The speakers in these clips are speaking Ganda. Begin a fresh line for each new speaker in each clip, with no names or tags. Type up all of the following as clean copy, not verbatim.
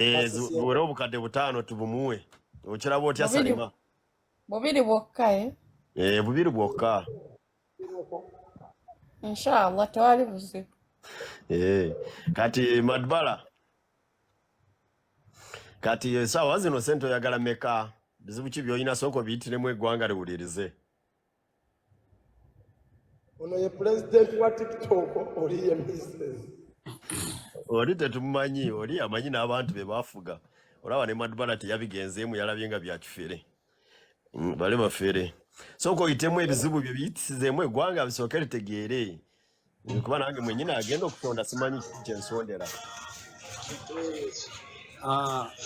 Bw'era obukadde 5 tubumuwe. Okiraba otya Salima?
Bubiri bwokka
bubiri bwokka.
Inshallah tewali buzibu.
Kati Madbala. Kati sawa zino sente oyagala meka? Bizibu ki by'olina soko biyitiremu eggwanga liwulirize.
Ono ye president wa TikTok oli ye Mrs.
Oli tetumumanyi, oli amanyi n'abantu be bafuga. Olaba ne Madbala teyabigenzeemu yalabye nga bya kifere. Bale bafere. Soko oyitemu ebizibu bye biyitisizeemu eggwanga bisooke litegeere. Kuba nange mwennyini agenda okutonda simanyi kiti kyensondera.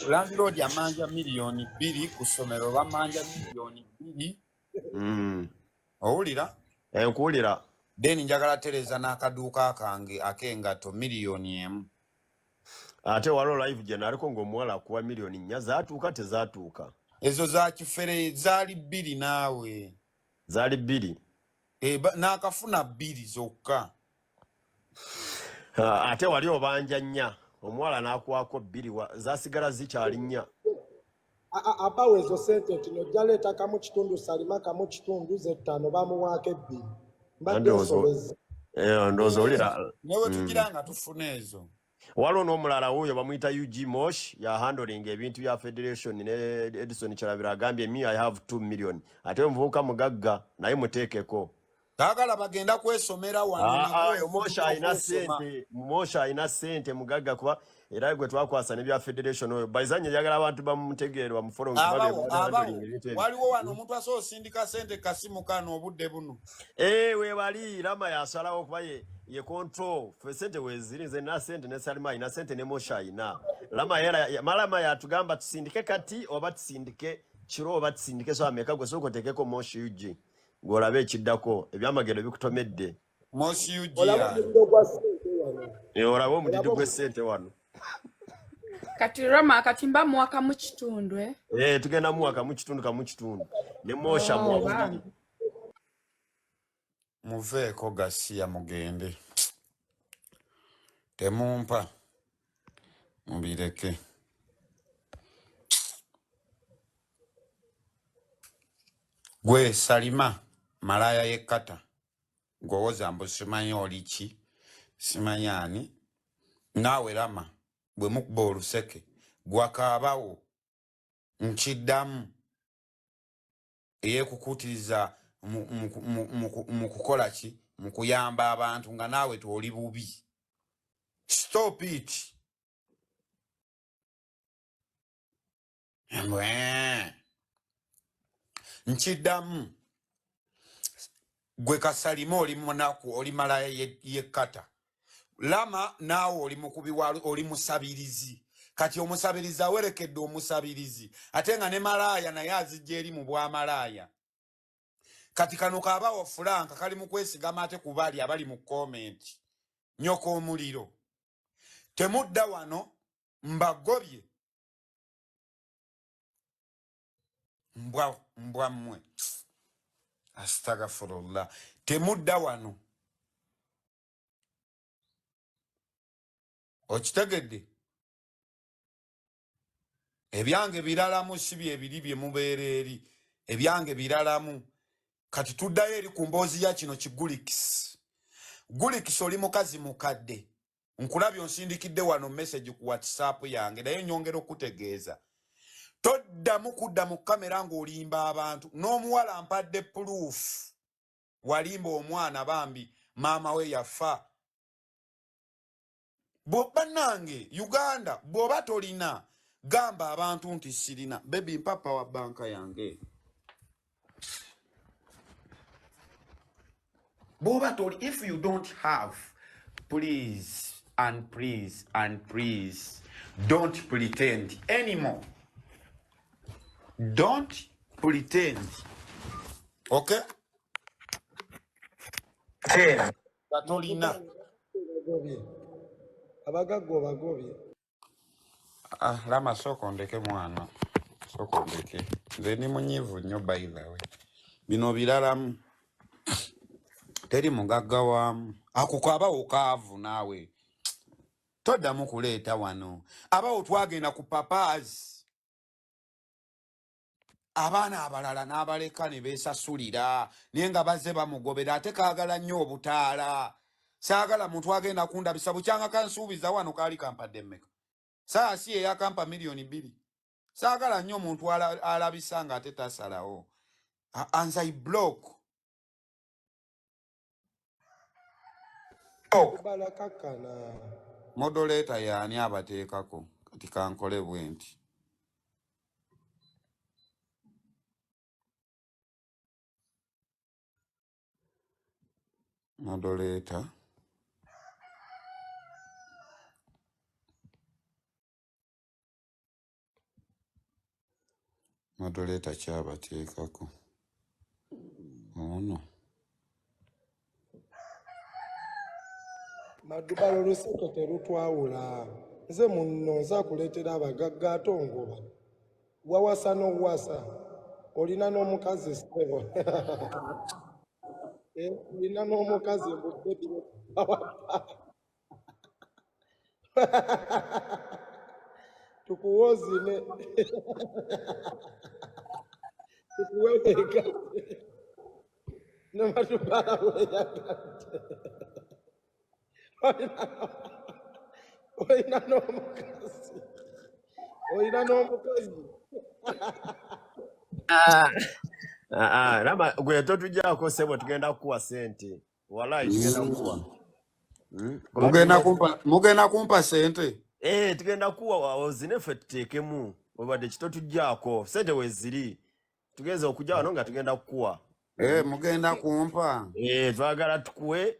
Landlord amanja miliyoni 2 ku ssomero bamanja miliyoni 2. Owulira?
Nkuwulira.
Then njagala tereza n'akaduuka kange ak'engato miliyoni 1.
Ate waliwo live gye naliko ng'omuwala akuwa miliyoni 4 zaatuuka tezaatuuka.
Ezo za kifere zaali 2 naawe.
Zaali 2.
N'akafuna 2 zokka.
Ate wali obanja 4. Omuwala n'akuwako 2 zasigala zikyali 4.
Abawe ezo sente nti nojja leeta kamu kitundu Salima kamu kitundu ze 5 bamuwaako 2. Mbadde nsobezza.
Ndowooza olira.
Newe tugira nga tufuna ezo.
Waliwo n'omulala wuuyo bamuyita UG Mosh ya handling ebintu bya Federation ne Edison Kirabira agambye me I have 2 million. Ate omuvubuka mugagga naye muteekeko.
Kaagala bagenda kwesomera wano.
Mosha ayina sente mugagga kuba era gwe twakwasa nebya Federation oyo bayizanye yagala abantu bamutegeerwa mu forum
waliwo wano omuntu asobola osindika sente kasimu kano obudde buno.
Weebali Rama yasalawo okuba ye control sente weziri nze na sente ne Salima ayina sente ne Mosha ayina. Malama yatugamba tusindike kati oba tusindike kiro oba tusindike so ameka gwe soko tekeko Mosha UG. Ngolabe ekiddako ebyamagero bikutomedde.
Mosha UG
olaba omudido gw'essente wano.
Kati Rama kati mba mwaka mu kitundu
tugenda mwaka mu kitundu ne Mosha mwaka.
Muveeko Gasiya mugende. Temumpa mubireke. Gwe Salima malaya yekkata ngowoza mbu simanyi oli ki simanyi ani naawe Rama bwe mukuba oluseke gwakaabawo nkiddamu eyekukutiriza mu kukola ki mu kuyamba abantu nga naawe toli bubi. Stop it. Nkiddamu gwe Kasalima oli munaku oli malaya yekkata. Lama naawe oli mukubi oli musabirizi. Kati omusabirizi awerekedde omusabirizi ate nga ne malaya naye azijja eri mu bwamalaya. Kati kano kaabawo Franka kali mu kwesigama ate ku bali abali mu comment. Nyoka omuliro. Temudda wano mbagobye. Mbwa mmwe. Astagfirullah. Temudda wano. Okitegedde? Ebyange biralamu si byebiri bye mubeera eri. Ebyange biralamu. Kati tuddayo eri ku mboozi ya kino kigulikisi. Gulikisi oli mukazi mukadde. Nkulabye onsindikidde wano message ku WhatsApp yange naye nyongera okutegeeza. Toddamu kudda mu kamera ng'olimba abantu. N'omuwala ampadde proof. Walimba omwana bambi maama we yafa. Bannange Uganda bw'oba tolina gamba abantu nti sirina. Baby mpapa wa banka yange. If you don't have, please don't pretend anymore. Don't pretend. Okay? Katolina.
Abagaggo bagobye.
Lama soko ndeke mwana. Soko ndeke. Nze ni munyivu nnyo by the way. Bino biralamu. Teri mugagga wamu. Akukaba okaavu naawe. toddamu kuleeta wano abawo twagenda ku papazi abaana abalala n'abaleka ne beesasulira naye nga bazze bamugobera ate kaagala nnyo obutaala saagala muntu agenda kundabisa bukyanga kansuubiza wano kaali kampadde mmeka saa si eyakampa miliyoni 2 saagala nnyo muntu alabisa nga ate tasalawo anzai block
Madubala kakana.
modoleta yaani abateekako kati kankole bwe nti modoleta kyabateekako ono
Madubala oluseto terutwawula. Nze munno nza kuleetera abagagga atongoba. Wawasa n'owasa. Olina n'omukazi Steve. Olina n'omukazi mbudde tukuwozine. Tukuwegeka. Ne Madubala weyagadde. Olina n'omukazi. Olina n'omukazi.
Rama gwe totujjaako ssebo tugenda kukuwa sente. Wallahi tugenda kukuwa.
mugenda kumpa sente
Tugenda kukuwa ozine ffe tuteekemu. Obadde kitotujjaako. Sente weeziri. Tugenze okujja wano nga tugenda kukuwa.
mugenda kumpa
Twagala tukuwe.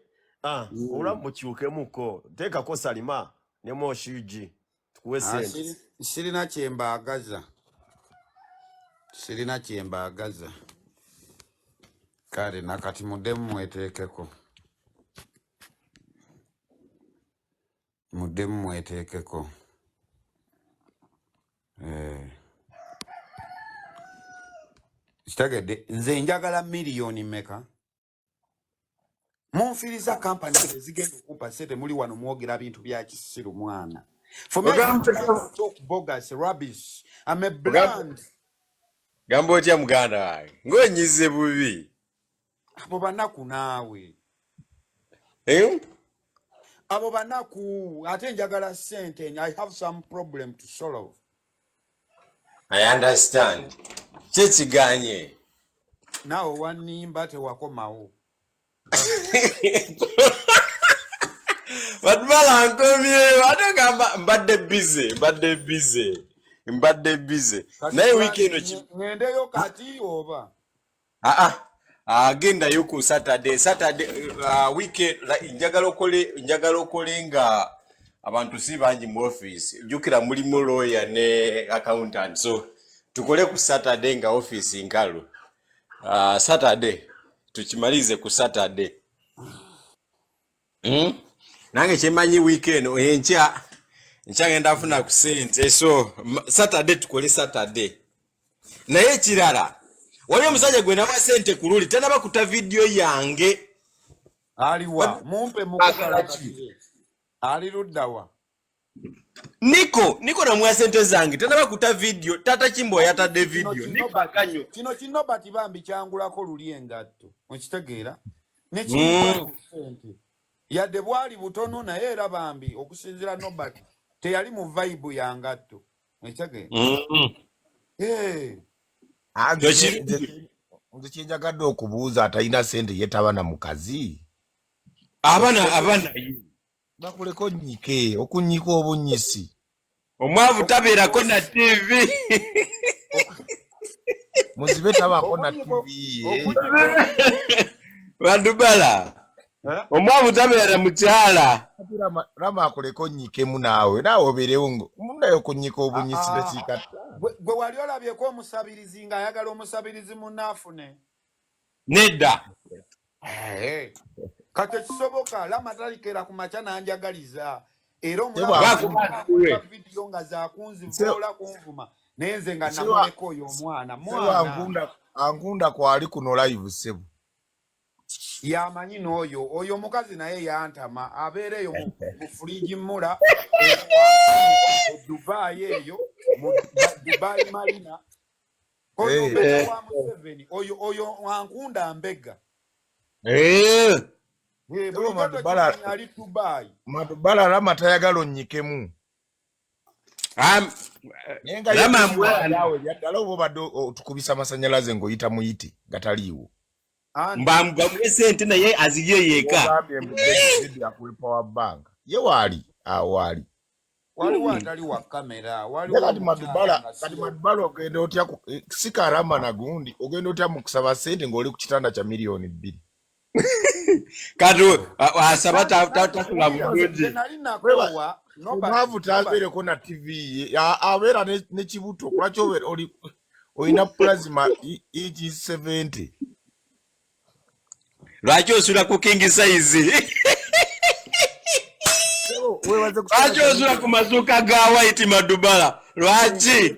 Obulamu bukyukemuko. Teekako Salima ne Moshiji. Tukuwe sente.
sirina kyembaagaza kale nakati muddemu mweteekeko kitegedde nze njagala miliyoni mmeka munfiriza kampani ezigenda okumpa sente muli wano mwogera bintu bya kisiru mwana for me talk bogus rubbish I'm a brand
Gambo otya muganda wange ng'onyize bubi.
abo banaku naawe abo banaku ate njagala sente I have some problem to solve.
I understand. Kyekiganye.
Naawe wanimba tewakomawo.
Madubala nkomye watogamba mbadde busy. Naye weekend
ngendeyo kati oba
agendayo ku Saturday weekend njagala okole nga abantu si bangi mu office jukira mulimu lawyer ne accountant so tukole ku Saturday nga office nkalu Saturday tukimalize ku Saturday nange kyemanyi weekend enkya ngenda afuna ku sente so Saturday tukole Saturday naye kirala wali omusajja gwe nawa sente ku luli tena bakuta video yange
aliwa mumpe mukala ali luddawa
Niko namwa sente zange tena bakuta video tata Kimbo yatadde video Niko akanyo
kino bati bambi kyangulako luli engatto okitegeera ne kino sente yadde bwali butono naye era bambi okusinzira nobati teyali mu vibe ya ngatto okitegeera
nze kyenjagadde okubuuza atalina sente yetaba na mukazi
abana
bakuleko nnyike okunnyika obunyisi
omwavu tabeerako na TV
muzibe tabako na TV
Madubala omwavu tabeera mukyala
Rama akuleko nnyikemu naawe obeerewo mundayo kunnyika obunyisi bekiikata
gwe wali olabyeko omusabirizi ng'ayagala omusabirizi munaafune
nedda
kati ekisoboka Lama talikera ku makya n'anjagaliza era vidiyo nga zakunzivoola kunvuma naye nze nga namuleka oyo omwana
angunda kwali kuno live sebo
yamanyi n'oyo mukazi naye yantama abeera eyo mu fridge mula Dubai eyo mu Dubai Marina oyo mbega wa Museveni oyo wankunda mbega ali Dubai
Madubala Rama tayagala onnyikemu. Yaddala oba obadde otukubisa amasannyalaze ng'oyita muyiti gataliiwo.
Mbamugabule sente naye aziye yeka.
Akuwe power bank. Ye waali waali.
Waliwo atali wa kamera
kati Madubala ogenda otya si Karama na gundi ogenda otya mu kusaba sente ng'oli ku kitanda kya miliyoni 2.
Kati asaba tasula mugundi.
Omwavu tabeereko na TV abeera ne kibuto lwaki olina plasma EG70.
Lwaki osula ku king size? Lwaki osula ku masuka ga white Madubala? Lwaki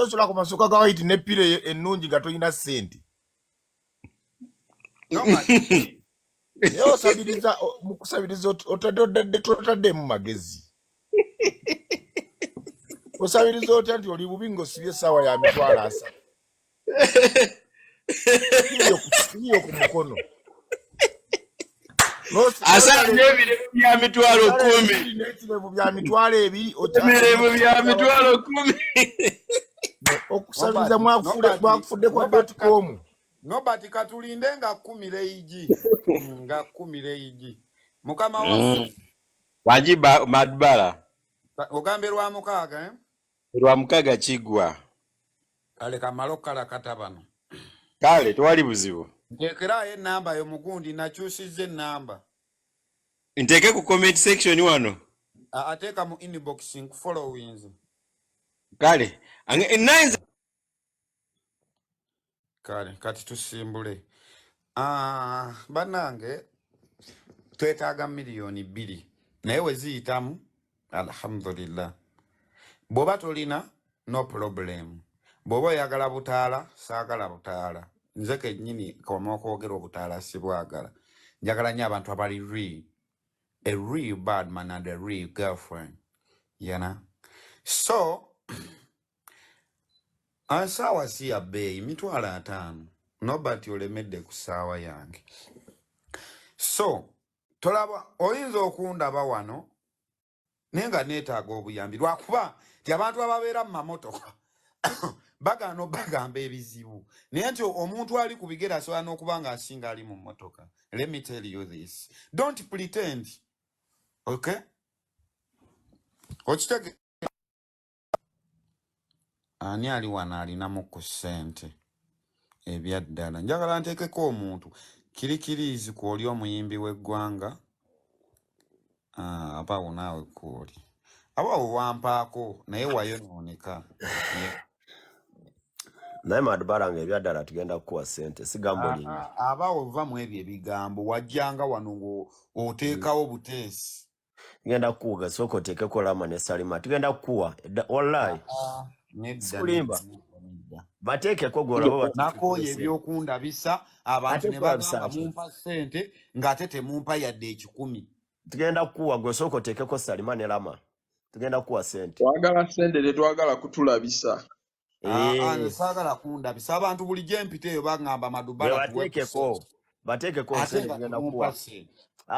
osula ku masuka ga white ne pire ennungi nga tolina ssente? Osabiriza mu kusabiriza otadde mu magezi. Osabiriza otya nti oli bubi ng'osibye essaawa ya mitwalo 3. Iyo ku mukono.
Asala n'ebirevu bya mitwalo 10.
N'ekirevu bya mitwalo 2.
Ebirevu bya mitwalo 10.
Okusabiriza mwakufudde kwa .com.
Nobati katulinde nga 10 leigi. Nga 10 leigi. Mukama wa
Wajiba Madubala.
Ogambe lwa mukaaga
Lwa mukaga kigwa.
Kale kamalo kala katabano.
Kale tewali buzibu.
Ntekerayo enamba yo mugundi nakyusizza enamba.
Nteke ku comment section wano.
Ateeka mu inboxing followings.
Kale nine
Kale kati tusimbule. Banange twetaaga miliyoni 2 naye we ziyitamu alhamdulillah. Bw'oba tolina no problem. Bw'oba oyagala butaala saagala butaala. Nze kennyini koma okwogera obutaala sibwagala. Njagala nnyo abantu abali real. A real bad man and a real girlfriend. You know? So ansaawa si ya bbeeyi mitwalo 5. Nobati olemedde ku ssaawa yange. So tolaba oyinza okundaba wano naye nga neetaaga obuyambi lwakuba ti abantu ababeera mu mamotoka bagano bagamba ebizibu naye nti omuntu ali ku bigere asobola n'okuba nga asinga ali mu motoka. Let me tell you this. Don't pretend. Okay? Okitege ani ali wano alinamu ku ssente ebyaddala. Njagala nteekeko omuntu kirikiriizi kwoli omuyimbi w'eggwanga. Abawo naawe kwoli abawo wampaako naye wayonooneka.
Naye Madubala ng'ebyaddala tugenda kukuwa ssente si gambo lingi.
Abawo ova mu ebyo ebigambo wajjanga wano ng'oteekawo buteesi.
Tugenda kukuwa sooka oteekeko Rama ne Salima tugenda kukuwa wallahi. Sikulimba. Bateekeko gw'olaba
nakooye ebyokundabisa abantu ne bagamba mumpa ssente ng'ate temumpa yadde 10.
Tugenda kukuwa gwe sooka oteekeko Salima ne Rama. Tugenda kukuwa ssente.
Twagala ssente tetwagala kutulabisa.
Saagala kundabisa abantu buli gye mpita eyo bagamba Madubala
bateekeko ssente tugenda kukuwa.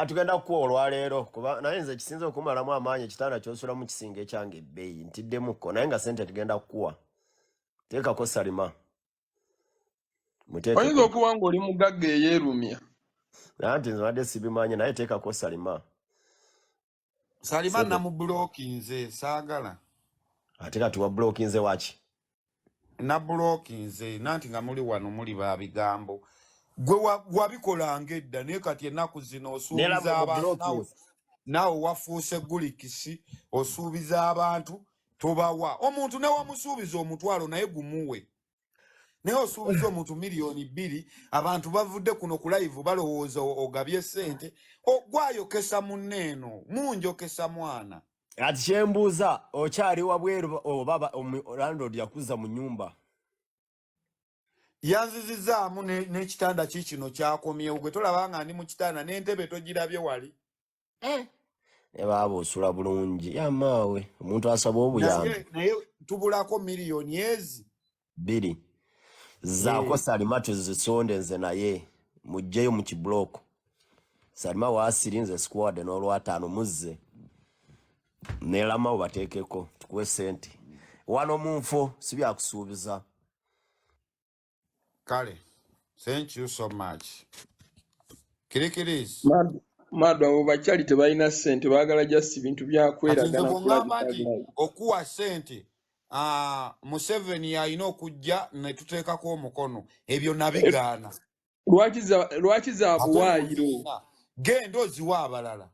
Tugenda kukuwa olwaleero kuba naye nze kisinza okumalamu amaanyi ekitanda ky'osulamu kisinga ekyange ebbeeyi ntiddemukko naye nga ssente tugenda kukuwa. Teekako Salima.
Oyinza okuba ng'oli mugagga eyeerumya.
Nti nze wadde sibimanyi naye teekako Salima.
Salima namubulooki nze saagala.
Ate kati wabulooki nze waki?
Nabulooki nze nanti nga muli wano muli ba bigambo. Gwe wabikolanga edda naye kati ennaku zino osuubiza abantu naawe wafuuse gulikisi osuubiza abantu tobawa. Omuntu ne wamusuubiza omutwalo naye gumuwe. Naye osuubiza omuntu miliyoni 2 abantu bavudde kuno ku live balowooza ogabye ssente gwayokesa munneeno munjokesa mwana.
Ati kyembuuza okyali wabweru oba landlord yakuza mu nnyumba?
yanzizizaamu n'ekitanda kikino kyakomyewo gwe tolaba nga ndi mu kitanda n'entebe togirabye wali
Baaba osula bulungi yamaawe omuntu asaba obuyambi
naye tubulako miliyoni ezi
2 zaako Salima tuzisonde nze naye mujjeyo mu kibuloko Salima waasirinze squad n'olwataano muzze nelama obateekeko tukuwe sente wano munfo si byakusuubiza.
kale thank you so much kirikirizi
Madu abo bakyali tebalina ssente baagala just bintu
kati
byakweraga
nze
na
bw'ŋŋamba nti
kulabika.
okuwa sente Museveni alina okujja ne tuteekako omukono ebyo nabigaana
Lwaki za buwaayiro?
genda oziwa abalala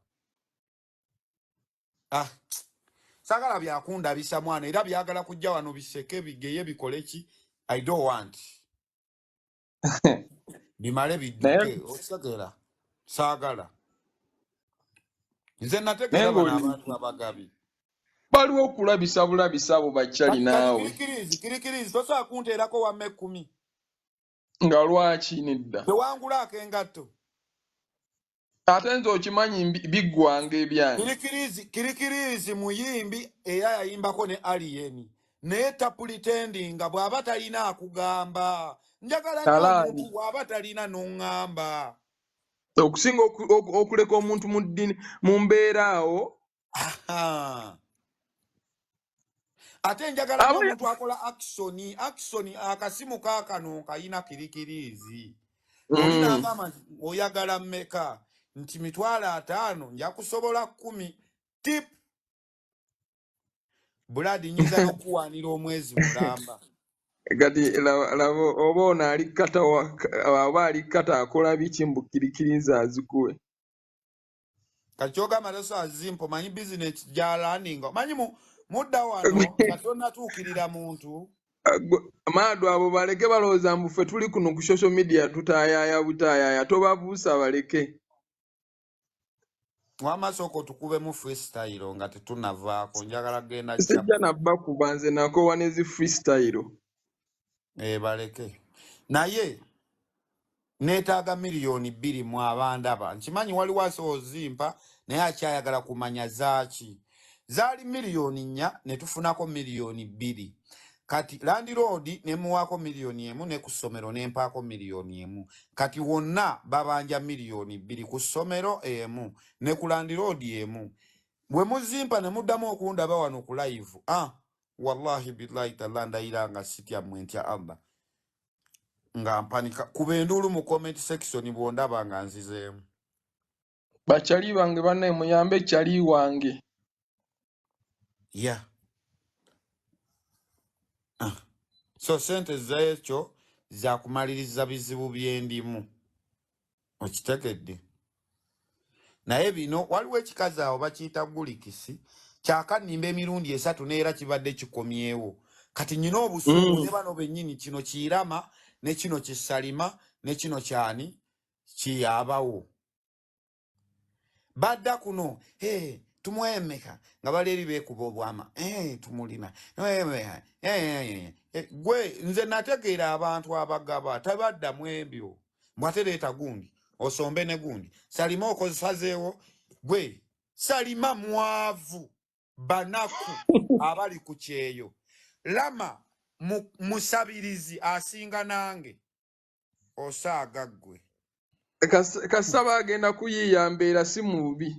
saagala byakundabisa mwana era byagala kujja wano biseke bigeye bikole ki I don't want bimale bidduke okitegera saagala nze nategeera bano abantu abagabi
Baliwo okulabisa bulabisa abo bakyali naawe.
kirikirizi tosobola kunteerako wamme 10
Nga lwaki nedda?
tewangulaako engatto
Ate nze okimanyi biggwanga ebyange.
kirikirizi muyimbi era yayimbako ne Alien naye tapulitendinga bw'aba talina akugamba njagala nnyo omuntu bw'aba talina n'oŋŋamba
Okusinga okuleka omuntu mu mbeera awo.
ate njagala n'omuntu akola action akasimu kaakano kayina kirikirizi olinagamba nti oyagala mmeka nti 5,000 nja kusobola 10 tip buladi nyinza n'okuwaanira omwezi mulamba
Kati laba oba ono alikata aba alikata akola biki mbukirikiriza azikuwe.
kati kyogamba tosobola zimpo manyi bizinesi gyalaninga manyi mudda wano katonatuukirira muntu
Madu abo baleke balowooza mbu ffe tuli kuno ku social media tutaayaaya butaayaaya tobabuusa baleke.
wamasoko tukubemu freestyle nga tetunavaako njagala genda
Sijja nabba kuba nze nakowa nezi freestyle.
baleke naye neetaaga miliyoni 2 mu abandaba nkimanyi waliwo asoozimpa naye akyayagala kumanya zaaki zaali miliyoni 4 ne tufunako miliyoni 2 kati Land Road nemuwaako miliyoni 1 ne ku ssomero nempaako miliyoni 1 kati wonna babanja miliyoni 2 ku ssomero emu ne ku Land Road emu bwe muzimpa ne muddamu okundaba wano ku live wallahi billahi taala ndayira nga sitya mwentya Allah nga mpanika kuba enduulu mu comment section bwondaba nga nzizeemu
Bakyali bange banne muyambe kyali wange.
So sente zaekyo za kumaliriza bizibu byendimu okitegedde naye bino waliwo ekikazi awo bakiyita gulikisi kyakanimba emirundi 3 neera kibadde kikomyewo kati nyina obusungu ne bano bennyini kino Kirama ne kino Kisalima ne kino kyani kiyabawo badda kuno tumwemeka nga baleeri beekuba obwama tumulina gwe nze nategeera abantu abagaba tabaddamu ebyo mbwate leeta gundi osombe ne gundi Salima okosazeewo gwe Salima mwavu banaku abali ku kyeyo Lama musabirizi asinga nange osaaga ggwe
Kasaba agenda kuyiiya mbeera si mubi.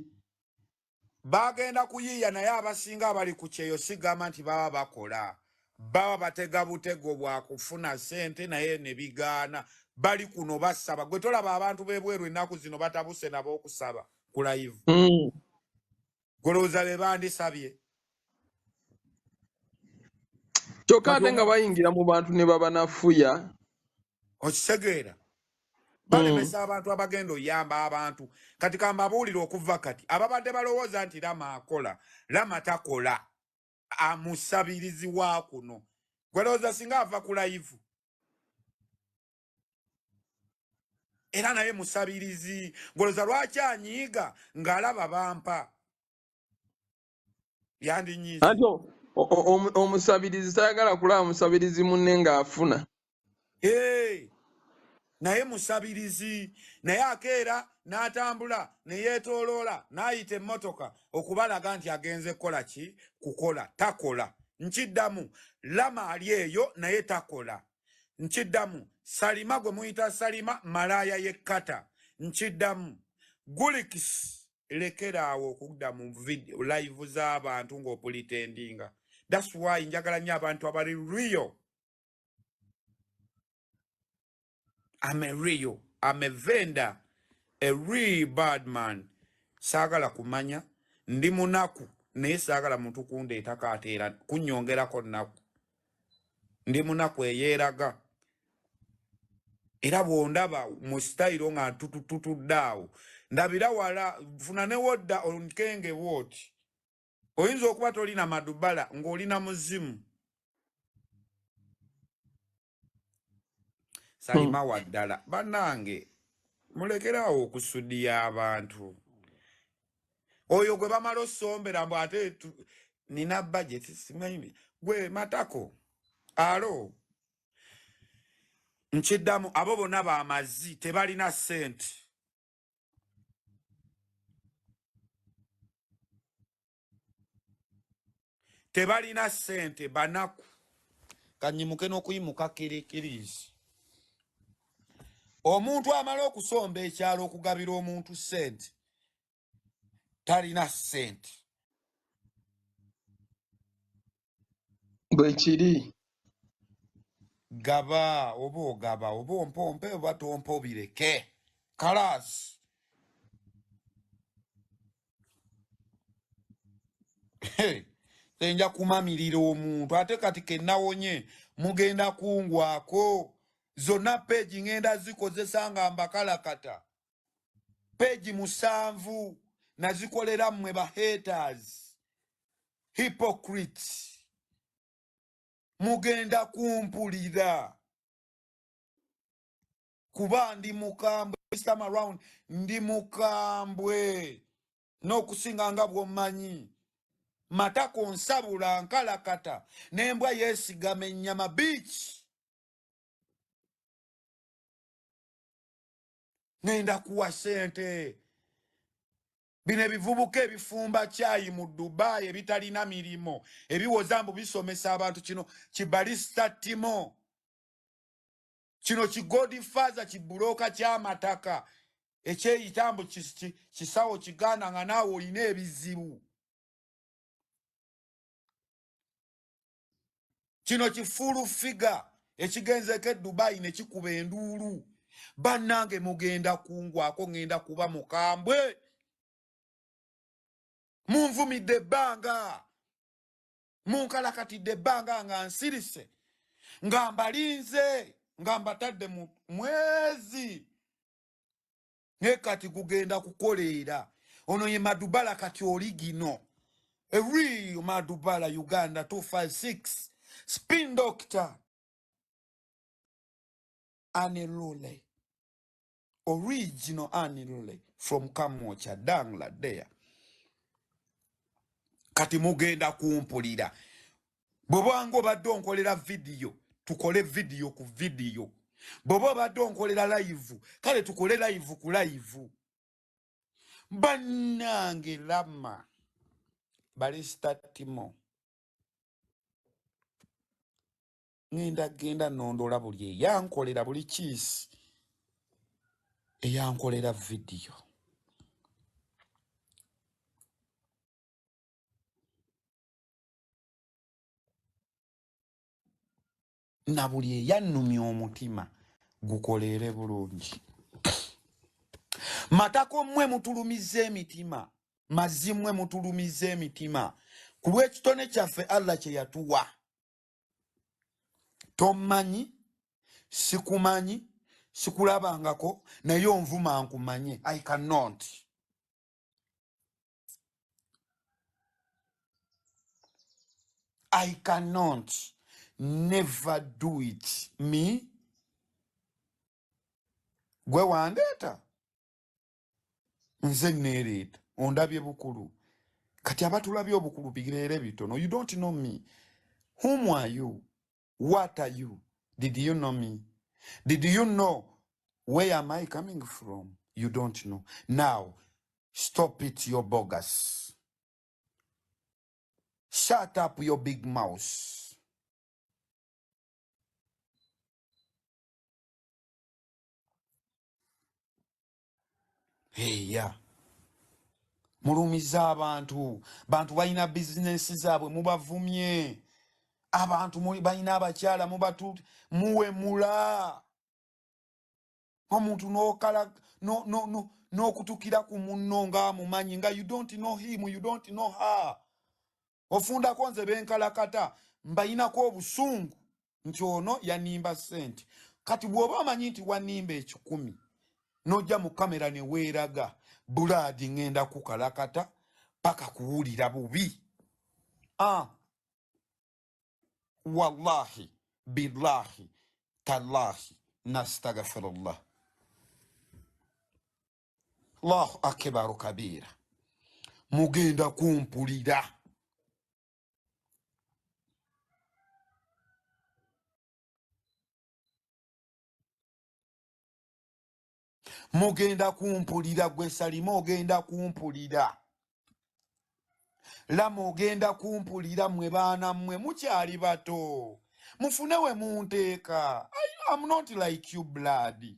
bagenda kuyiiya naye abasinga abali ku kyeyo sigamba nti baba bakola baba batega butego bwa kufuna sente naye ne bigaana bali kuno basaba gwe tolaba abantu b'ebweru ennaku zino batabuse nabo okusaba ku live golooza be bandisabye
Kyokka ate nga bayingira mu bantu ne baba nafuya.
okitegeera balemesa abantu abagenda oyamba abantu kati kambabuulira okuva kati ababadde balowooza nti Lama akola Lama takola amusabirizi wa kuno gwelowooza singa ava ku live era naye musabirizi gwelowooza lwaki anyiiga ng'alaba bampa yandinyiiza
Ate omusabirizi tayagala kulaba musabirizi munne ng'afuna.
naye musabirizi naye akeera n'atambula ne yeetooloola n'ayita emmotoka okubalaga nti agenze kukola ki kukola takola nkiddamu Lama ali eyo naye takola nkiddamu Salima gwe muyita Salima malaaya yekkata nkiddamu Gulikis lekeraawo okudda mu live z'abantu ng'opulitendinga. That's why njagala nnyo abantu abali real. I'm a vendor, a real bad man. Saagala kumanya ndi munaku naye saagala muntu kundeeta kaateera kunnyongerako nnaku. Ndi munaku eyeeraga. Era bw'ondaba mu style nga tutudde ndabira wala funa ne wodda onkenge woti. Oyinza okuba tolina madubala ng'olina muzimu. Salima waddala bannange mulekerawo okusudiya abantu. Oyo gwe bamala osombera mbu ate nina budget simanyi gwe matako alo nkiddamu abo bonna bamazi tebalina ssente. Tebalina ssente banaku kanyimuke n'okuyimuka kirikirizi. Omuntu amala okusomba ekyalo okugabira omuntu ssente talina ssente.
Bwe kiri
Gaba oba ogaba oba ompompe oba tompa obireke kalaasi. Senja kumamirira omuntu ate kati kenawonye mugenda kungwako. Zonna peji ngenda zikozesa nga mbakalakata. Peji 7 nazikolera mmwe ba haters. Hypocrites. Mugenda kumpulira. Kuba ndi mukambwe. This time around ndi mukambwe. N'okusinga nga bw'omanyi. Matako nsabula nkalakata. N'embwa yeesigama ennyama beach. Ngenda kuwa sente. Bino ebivubuka ebifumba kyayi mu Dubai ebitalina mirimo. Ebiwoza mbu bisomesa abantu kino kibalista timo. Kino kigodifaza kibuloka ky'amataka. Ekyeyitambu kisawo kiganda nga naawe olina ebizibu. Kino kifulu figa ekigenzeko Dubai ne kikuba enduulu. Bannange mugenda kungwako ngenda kuba mukambwe. Munvumidde ebbanga. Munkalakatidde ebbanga nga nsirise. Nga mbalinze. Nga mbatadde mu mwezi. Ne kati kugenda kukoleera. Ono ye Madubala kati oli gino. A real Madubala Uganda 256. Spin Doctor. Anilule. Original Anilule from Kamwocha Dangla there. Kati mugenda kumpulira. Bw'obanga obadde onkolera video, tukole video ku video. Bw'oba obadde onkolera live, kale tukole live ku live. Bannange Lama. Balista Timo. Ngenda nondola buli eyankolera buli kiisi. Eyankolera video. Na buli eyannumya omutima gukolere bulungi. Matako mmwe mutulumize emitima. Mazimwe mutulumize emitima. Ku lw'ekitone kyaffe Allah kye yatuwa. Tommanyi, sikumanyi, sikulabangako, naye onvuma nkumanye. I cannot. I cannot never do it. Me? Gwe wandeeta? Nze nereeta. Ondabye bukulu. Kati abatulabye obukulu bigirere bitono. You don't know me. Whom are you? What are you? Did you know me? Did you know where am I coming from? You don't know. Now, stop it, your bogus. Shut up your big mouth. Hey, yeah. Mulumiza abantu. Bantu balina business zaabwe mubavumye. Abantu balina abakyala muwe mula. Omuntu n'okutukira ku munno nga mumanyi nga you don't know him, you don't know her. Ofunda konze benkalakata mbayinako obusungu nti ono yanimba sente. Kati bw'oba amanyi nti wanimba 10 n'ojja mu kamera ne weeraga Buladi ngenda kukalakata paka kuwulira bubi. Wallahi billahi tallahi nastaghfirullah. Allahu akbaru kabira. Mugenda kumpulira. Mugenda kumpulira gwe Salima ogenda kumpulira. La mugenda kumpulira mwe baana mwe mukyali bato. Mufunewe munteeka. I'm not like you blood.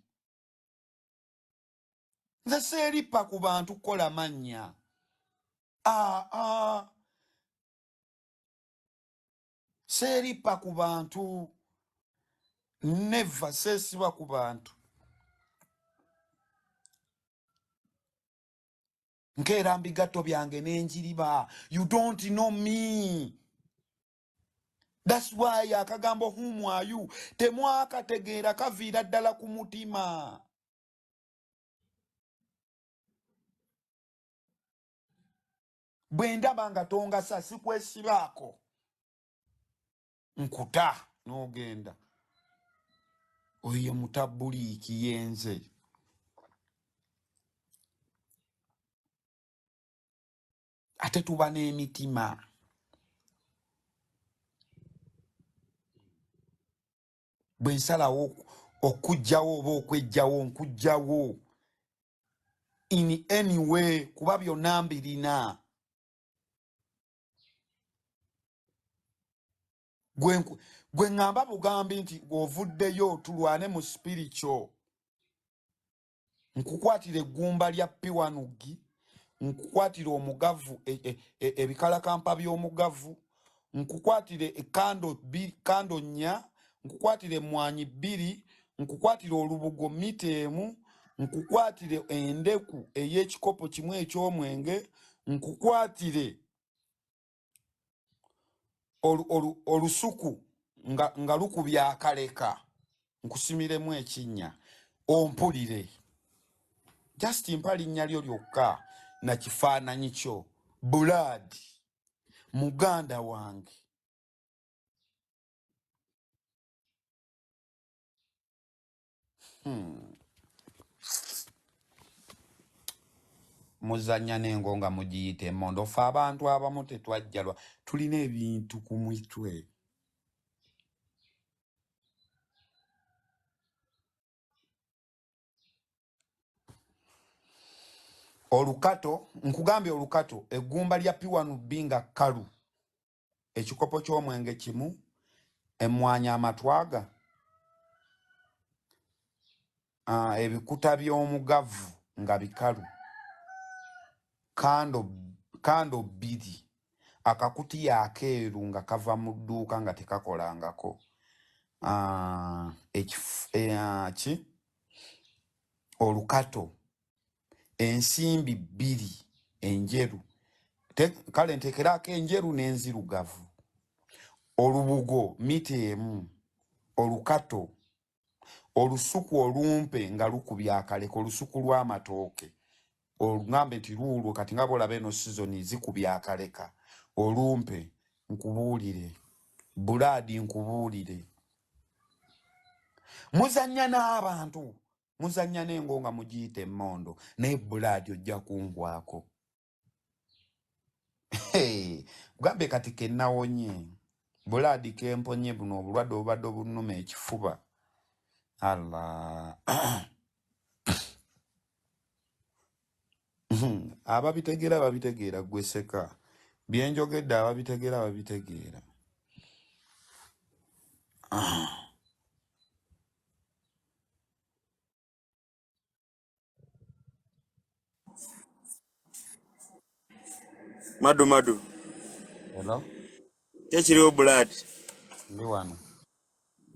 Nze seeripa ku bantu kola mannya. Seeripa ku bantu. Never sesiba ku bantu. Nkera mbigato byange n'enjiriba. You don't know me. That's why akagambo whom are you? Temwakategeera kaviira ddala ku mutima. Bwe ndaba nga tongasa sikwesibaako. Nkuta n'ogenda. Oyo mutabuliiki yenze. Ate tuba n'emitima. Bwe nsalawo okujjawo oba okwejjawo nkujjawo. In any way kuba byonna mbirina. Gwe ngamba bugambi nti ovuddeyo tulwane mu spiritual. Nkukwatire eggumba lya piwanugi. Nkukwatire omugavu ebikalakampa by'omugavu. Nkukwatire kando nnya. Nkukwatire emmwanyi 2. Nkukwatire olubugo mitemu. Nkukwatire endeku ey'ekikopo kimu eky'omwenge. Nkukwatire olusuku nga lukubya akaleka. Nkusimiremu ekinnya. Ompulire. Just mpa linnya lyo lyokka na kifaananyi kyo. Buladi. Muganda wange. Muzanya n'engo nga mugiyita emmondo. Ffe abantu abamu tetwajjalwa. Tulina ebintu ku mitwe. Olukato, nkugambye olukato, eggumba lya P1B nga kkalu. Ekikopo ky'omwenge kimu, emmwanyi amatwaga. Ebikuta by'omugavu nga bikalu. Kando 2. Akakutiya akeeru nga kava mu dduuka nga tekakolangako. Olukato. Ensimbi 2 enjeru. Kale ntekerako enjeru n'enzirugavu. Olubugo mitemu. Olukato. Olusuku olumpe nga lukubya akaleka. Olusuku lw'amatooke. Olungambe nti luulwo kati nga bolaba eno season zikubya akaleka. Olumpe nkubuulire. Buladi nkubuulire. Muzanya n'abantu. Muzanya n'engo nga mugiyita emmondo. Naye Buladi ojja kungwako. Bugambe kati kennawonye. Buladi kemponye buno obulwadde obubadde obunnuma ekifuba. Allah. Ababitegera gwe seka. Byenjogedde ababitegera.
Madu.
Hello?
Ekiriwo blood.
Ndi wano.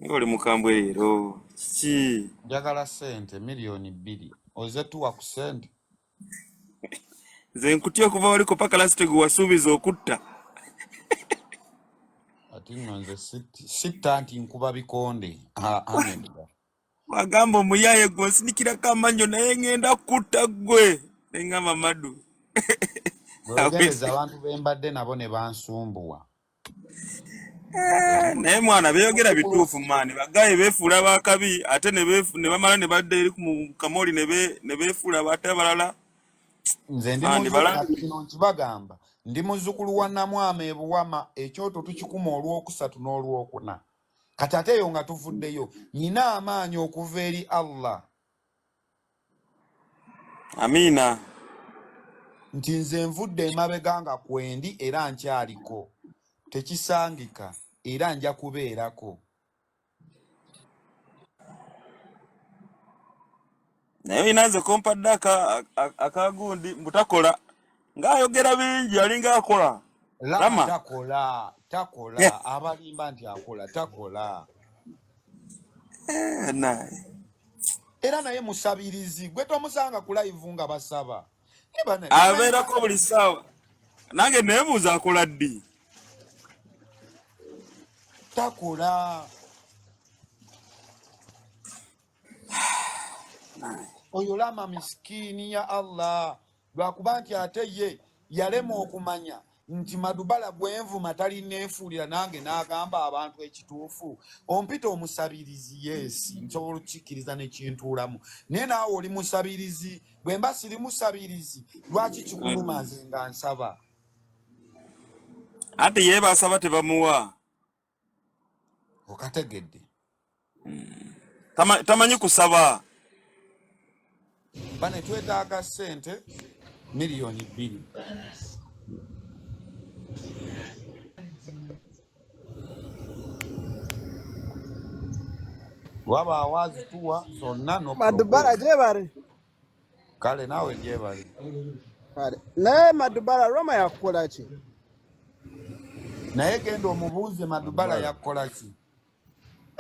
Ngoli mukambwe leero. Kiki?
Njagala ssente miliyoni 2. Ozetuwa ku ssente.
Nze nkutya okuva waliko paka lasite gwe wasuubiza okutta.
Ati nno nze sitta nti nkuba bikonde. Ahmed.
Wagamba omuyaye gwe nsindikirako amannyo naye ngenda kutta ggwe. Neŋŋamba Madu.
Bwegeneza abantu bembadde nabo ne bansumbuwa.
Naye mwana beeyogera bituufu maani bagaye beefuula bakabi ate ne bamala ne badda eri mu kamoli ne beefuula bate abalala.
Nze ndi muzzukulu kino nkibagamba. Ndi muzzukulu wa Namwama e Buwama ekyoto tukikuma olwokusatu n'olwokuna. Kati ate eyo nga tuvuddeyo nina amaanyi okuva eri Allah.
Amiina.
Nti nze nvudde emabega nga kwendi era nkyaliko. Tekisangika era nja kubeerako.
Naye inanze kompadde akagundi mbutakola ng'ayogera bingi alinga akola.
Lama takola abalimba nti akola takola.
Naye
Era naye musabirizi gwe tomusanga ku live nga basaba.
abeerako buli ssaawa. Nange neebuuza akola ddi?
Takola. Oyo Lama miskini ya Allah. Lwakuba nti ate ye yalema okumanya nti Madubala bwenvuma talineefuulira nange n'agamba abantu ekituufu. Ompita omusabirizi yesi nsobola okukikkiriza ne kintuulamu. Naye naawe oli musabirizi. Bwe mba siri musabirizi lwaki kikuluma nze nga nsaba?
Ate ye basaba tebamuwa.
Okategedde.
Tamanyi kusaba.
Bane twetaaga ssente miliyoni 2. Waba awazi tuwa sonna no
Madubala jebare.
Kale nawe jebare.
Kale. Naye Madubala Roma yakola ki?
Naye genda omubuuze Madubala yakola ki?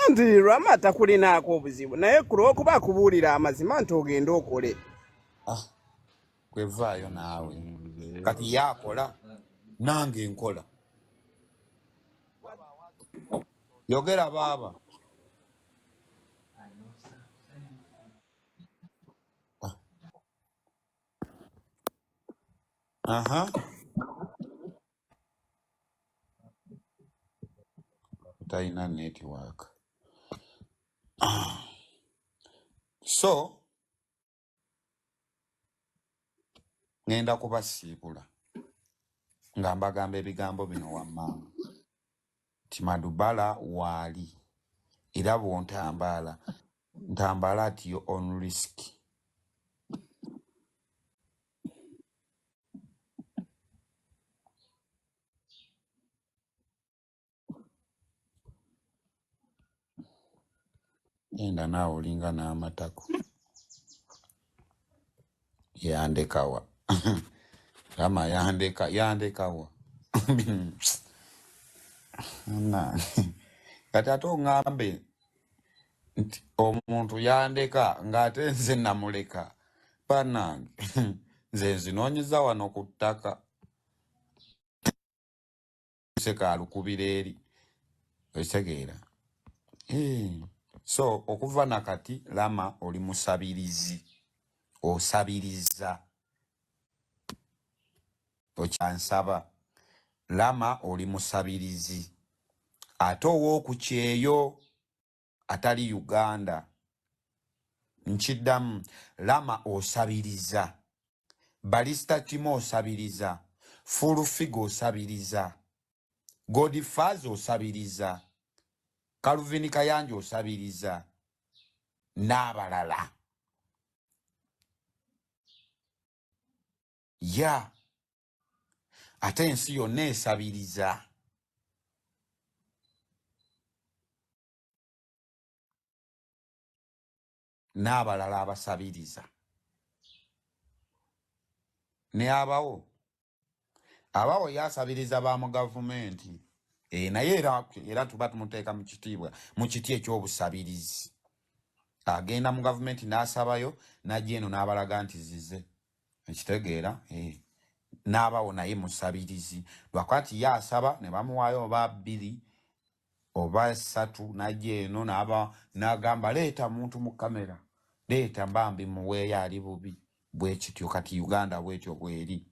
Nti Roma takulinaako obuzibu naye kulwokuba akubuulira amazima nti ogenda okole.
Kwevaayo naawe. Kati yakola nange nkola. Yogera baaba. Taina network. So ngenda kubasiibula nga mbagamba ebigambo bino wammanga ti Madubala waali era ntambala ati yo on risk. Enda naawe olinga n'amatako yandekawa. Lama yandekawa. Kati ate oŋŋambe nti omuntu yandeka ng'ate nze namuleka. Bannange nze nzinoonyeza wano ku ttaka. Seka alukubira eri. Otegeera. So okuva nakati Lama oli musabirizi. Osabiriza. Okyansaba. Lama oli musabirizi. Ate ow'okukyeyo atali Uganda. Nkiddamu Lama osabiriza. Balista Timo osabiriza. Fulufigo osabiriza. Godfather osabiriza. Calvin Kayanja osabiriza. n'abalala. Ya ate ensi yonna esabiriza. N'abalala abasabiriza. Ne abawo yasabiriza ba mu gavumenti. Naye era tuba tumuteeka mu kitiibwa mu kiti eky'obusabirizi. Agenda mu gavumenti n'asabayo n'ajja eno n'abalaga nti zize. Ekitegeera n'abawo naye musabirizi. Lwakwati yasaba ne bamuwaayo oba 2 oba 3 n'ajja eno n'agamba leeta muntu mu kamera. Leeta mbambi muweeyo ali bubi. Bwe kityo kati Uganda bwetyo bweri.